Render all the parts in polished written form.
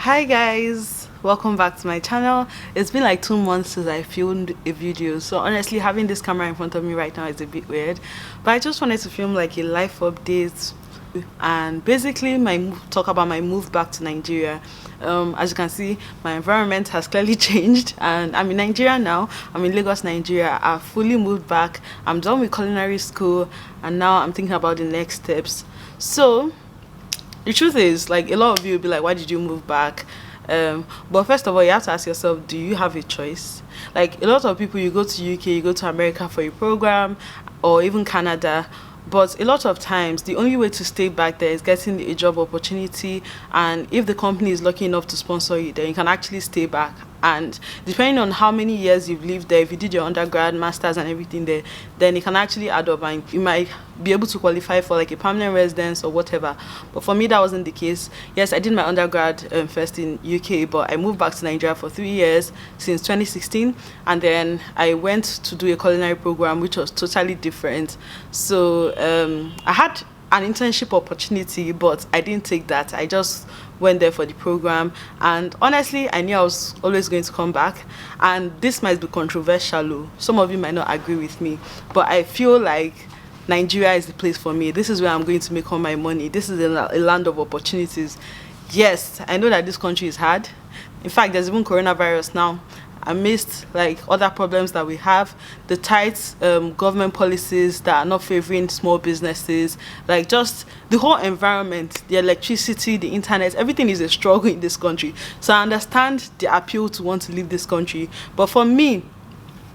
Hi guys, welcome back to my channel. It's been like 2 months since I filmed a video, so honestly having this camera in front of me right now is a bit weird, but I just wanted to film like a life update and basically talk about my move back to Nigeria. As you can see, my environment has clearly changed and I'm in Nigeria now. I'm in Lagos, Nigeria. I've fully moved back. I'm done with culinary school and now I'm thinking about the next steps. So the truth is, like, a lot of you will be like, why did you move back? But first of all, you have to ask yourself, do you have a choice? Like, a lot of people, you go to UK, you go to America for a program, or even Canada, but a lot of times the only way to stay back there is getting a job opportunity, and if the company is lucky enough to sponsor you, then you can actually stay back. And depending on how many years you've lived there, if you did your undergrad, masters and everything there, then it can actually add up and you might be able to qualify for like a permanent residence or whatever. But for me, that wasn't the case. Yes, I did my undergrad first in UK, but I moved back to Nigeria for 3 years since 2016, and then I went to do a culinary program which was totally different. So I had an internship opportunity, but I didn't take that. I just went there for the program, and honestly I knew I was always going to come back. And this might be controversial, some of you might not agree with me, but I feel like Nigeria is the place for me. This is where I'm going to make all my money. This is a land of opportunities. Yes, I know that this country is hard. In fact, there's even coronavirus now. Amidst like other problems that we have, the tight government policies that are not favoring small businesses, like just the whole environment, the electricity, the internet, everything is a struggle in this country. So I understand the appeal to want to leave this country, but for me,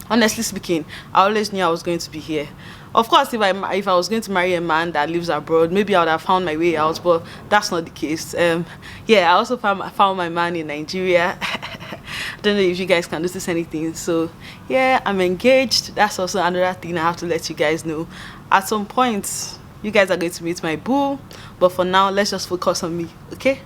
honestly speaking, I always knew I was going to be here. Of course, if I was going to marry a man that lives abroad, maybe I would have found my way out, but that's not the case. Yeah, I also found my man in Nigeria. I don't know if you guys can notice anything. So yeah, I'm engaged. That's also another thing I have to let you guys know. At some point, you guys are going to meet my boo, but for now, let's just focus on me, okay?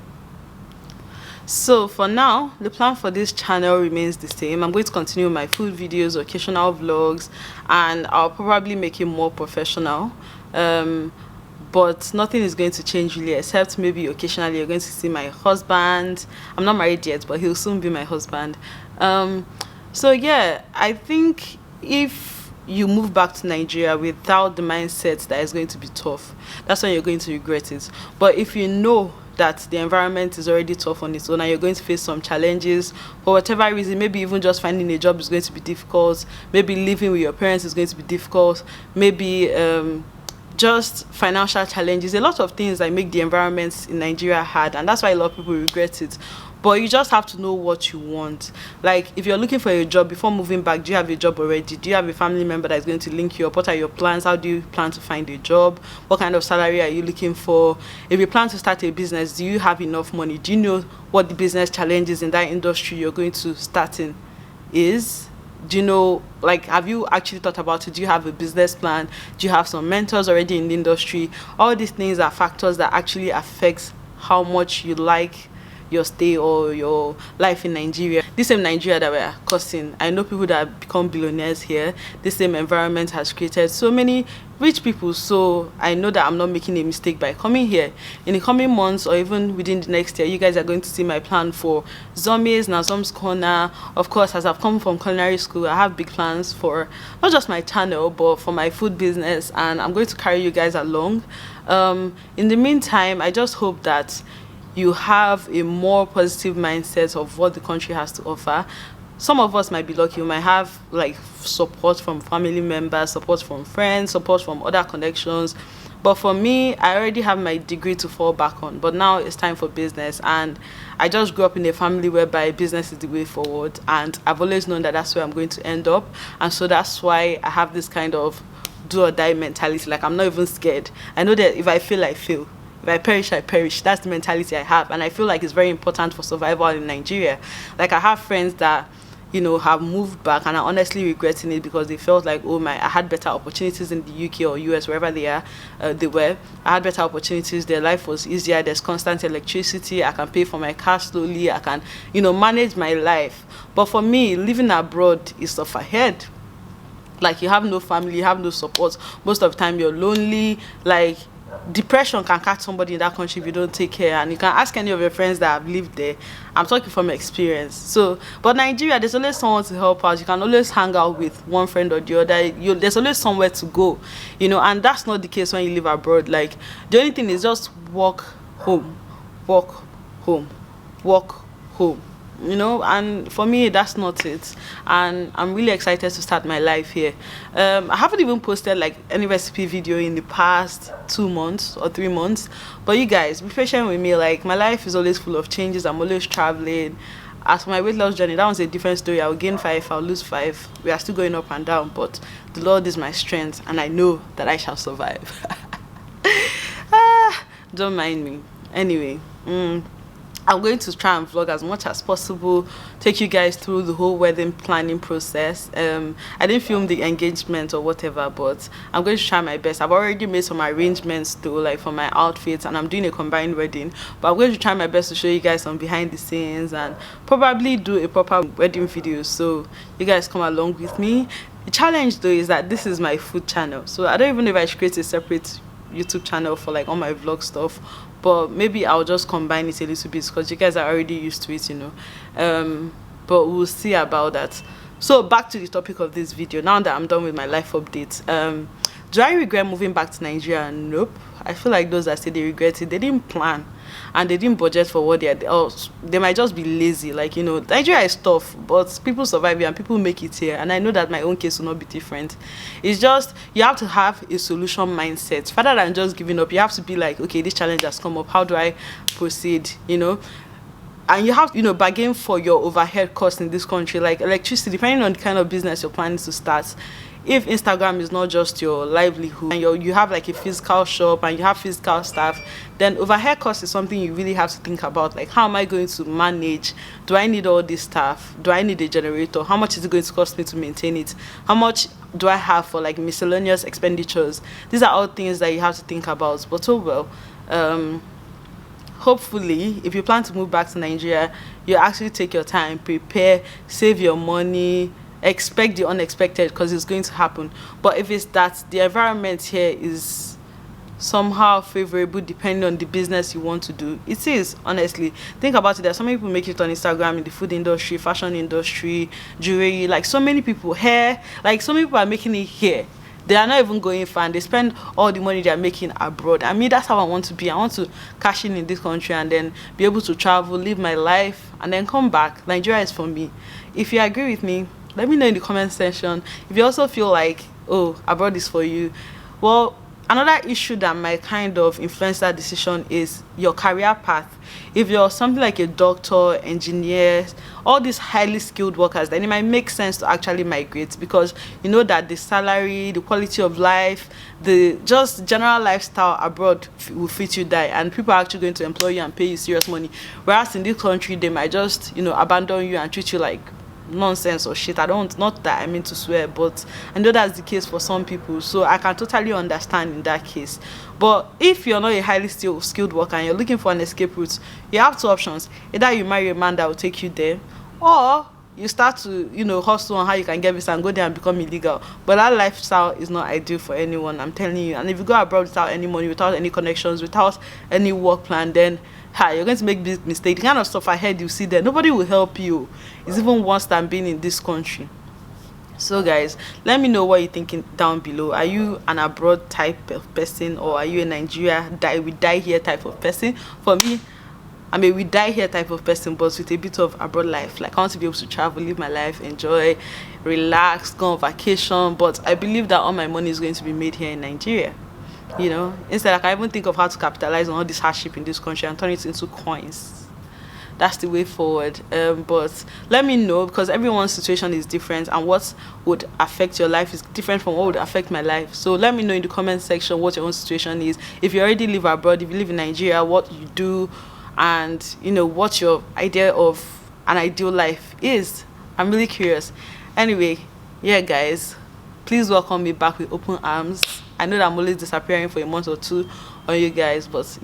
So for now, the plan for this channel remains the same. I'm going to continue my food videos, occasional vlogs, and I'll probably make it more professional. But nothing is going to change really, except maybe occasionally you're going to see my husband. I'm not married yet, but he'll soon be my husband. So yeah, I think if you move back to Nigeria without the mindset that it's going to be tough, that's when you're going to regret it. But if you know that the environment is already tough on its own and you're going to face some challenges for whatever reason, maybe even just finding a job is going to be difficult, maybe living with your parents is going to be difficult, maybe just financial challenges, a lot of things that make the environment in Nigeria hard, and that's why a lot of people regret it. But you just have to know what you want. Like, if you're looking for a job before moving back, do you have a job already? Do you have a family member that's going to link you up? What are your plans? How do you plan to find a job? What kind of salary are you looking for? If you plan to start a business, do you have enough money? Do you know what the business challenges in that industry you're going to start in is? Do you know, like, have you actually thought about it? Do you have a business plan? Do you have some mentors already in the industry? All these things are factors that actually affect how much you like your stay or your life in Nigeria. This same Nigeria that we're cursing, I know people that have become billionaires here. This same environment has created so many rich people, so I know that I'm not making a mistake by coming here. In the coming months or even within the next year, you guys are going to see my plan for Zombies, Nazom's Corner. Of course, as I've come from culinary school, I have big plans for not just my channel but for my food business, and I'm going to carry you guys along. In the meantime, I just hope that you have a more positive mindset of what the country has to offer. Some of us might be lucky, we might have like support from family members, support from friends, support from other connections. But for me, I already have my degree to fall back on, but now it's time for business. And I just grew up in a family whereby business is the way forward, and I've always known that that's where I'm going to end up. And so that's why I have this kind of do or die mentality. Like, I'm not even scared. I know that if I fail, I fail. If I perish, I perish. That's the mentality I have. And I feel like it's very important for survival in Nigeria. Like, I have friends that, you know, have moved back and are honestly regretting it because they felt like, oh my, I had better opportunities in the UK or US, wherever they were. I had better opportunities. Their life was easier. There's constant electricity. I can pay for my car slowly. I can, you know, manage my life. But for me, living abroad is tough ahead. Like, you have no family, you have no support. Most of the time, you're lonely. Like, depression can catch somebody in that country if you don't take care. And you can ask any of your friends that have lived there. I'm talking from experience. So, but Nigeria, there's always someone to help out. You can always hang out with one friend or the other. There's always somewhere to go, and that's not the case when you live abroad. Like, the only thing is just walk home, walk home, walk home. And for me, that's not it. And I'm really excited to start my life here. I haven't even posted like any recipe video in the past 2 months or 3 months, but you guys be patient with me. Like, my life is always full of changes. I'm always traveling. As for my weight loss journey, that was a different story. I'll gain 5, I'll lose 5. We are still going up and down, but the Lord is my strength, and I know that I shall survive. Don't mind me. Anyway, I'm going to try and vlog as much as possible, take you guys through the whole wedding planning process. I didn't film the engagement or whatever, but I'm going to try my best. I've already made some arrangements though, like for my outfits, and I'm doing a combined wedding, but I'm going to try my best to show you guys some behind the scenes and probably do a proper wedding video, so you guys come along with me. The challenge though is that this is my food channel, so I don't even know if I should create a separate YouTube channel for like all my vlog stuff, but maybe I'll just combine it a little bit because you guys are already used to it, but we'll see about that. So back to the topic of this video, now that I'm done with my life update. Do I regret moving back to Nigeria? Nope. I feel like those that say they regret it, they didn't plan and they didn't budget for what they might just be lazy. Like, Nigeria is tough, but people survive here and people make it here, and I know that my own case will not be different. It's just you have to have a solution mindset rather than just giving up. You have to be like, okay, this challenge has come up, how do I proceed? And you have to, bargain for your overhead costs in this country, like electricity, depending on the kind of business you're planning to start. If Instagram is not just your livelihood and you have like a physical shop and you have physical staff, then overhead cost is something you really have to think about. Like, how am I going to manage? Do I need all this stuff? Do I need a generator? How much is it going to cost me to maintain it? How much do I have for like miscellaneous expenditures? These are all things that you have to think about. But oh well, hopefully if you plan to move back to Nigeria, you actually take your time, prepare, save your money, expect the unexpected because it's going to happen. But if it's that the environment here is somehow favorable depending on the business you want to do, it is. Honestly, think about it. There's so many people make it on Instagram, in the food industry, fashion industry, jewelry, like so many people, hair, like so many people are making it here. They are not even going far and they spend all the money they are making abroad. I mean, that's how I want to be. I want to cash in this country and then be able to travel, live my life, and then come back. Nigeria is for me. If you agree with me, let me know in the comment section. If you also feel like, oh, abroad is for you. Well, another issue that might kind of influence that decision is your career path. If you're something like a doctor, engineer, all these highly skilled workers, then it might make sense to actually migrate, because you know that the salary, the quality of life, the just general lifestyle abroad will fit you die, and people are actually going to employ you and pay you serious money. Whereas in this country, they might just, abandon you and treat you like nonsense or shit. Not that I mean to swear, but I know that's the case for some people, so I can totally understand in that case. But if you're not a highly skilled worker and you're looking for an escape route, you have 2 options. Either you marry a man that will take you there, or you start to hustle on how you can get visa and go there and become illegal. But that lifestyle is not ideal for anyone, I'm telling you. And if you go abroad without any money, without any connections, without any work plan, then you're going to make big mistakes. The kind of stuff ahead you see there, nobody will help you. It's even worse than being in this country. So guys, let me know what you're thinking down below. Are you an abroad type of person, or are you a Nigeria we die here type of person? For me, I'm a we die here type of person, but with a bit of abroad life. Like, I want to be able to travel, live my life, enjoy, relax, go on vacation. But I believe that all my money is going to be made here in Nigeria. Instead, I can even think of how to capitalize on all this hardship in this country and turn it into coins. That's the way forward. But let me know, because everyone's situation is different, and what would affect your life is different from what would affect my life. So let me know in the comment section what your own situation is. If you already live abroad, if you live in Nigeria, what you do, and what your idea of an ideal life is. I'm really curious. Anyway, yeah guys, please welcome me back with open arms. I know that I'm always disappearing for a month or 2 on you guys, but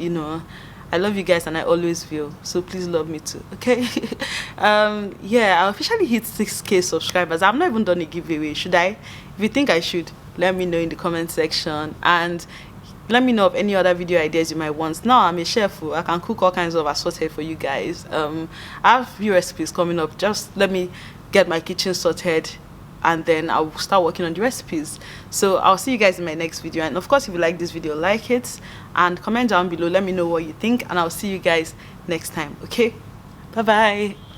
I love you guys and I always will. So please love me too, okay? Yeah, I officially hit 6K subscribers. I've not even done a giveaway. Should I? If you think I should, let me know in the comment section. And let me know of any other video ideas you might want. Now I'm a chef, I can cook all kinds of assorted for you guys. I have few recipes coming up. Just let me get my kitchen sorted, and then I'll start working on the recipes. So I'll see you guys in my next video, and of course if you like this video, like it and comment down below, let me know what you think, and I'll see you guys next time. Okay, bye bye.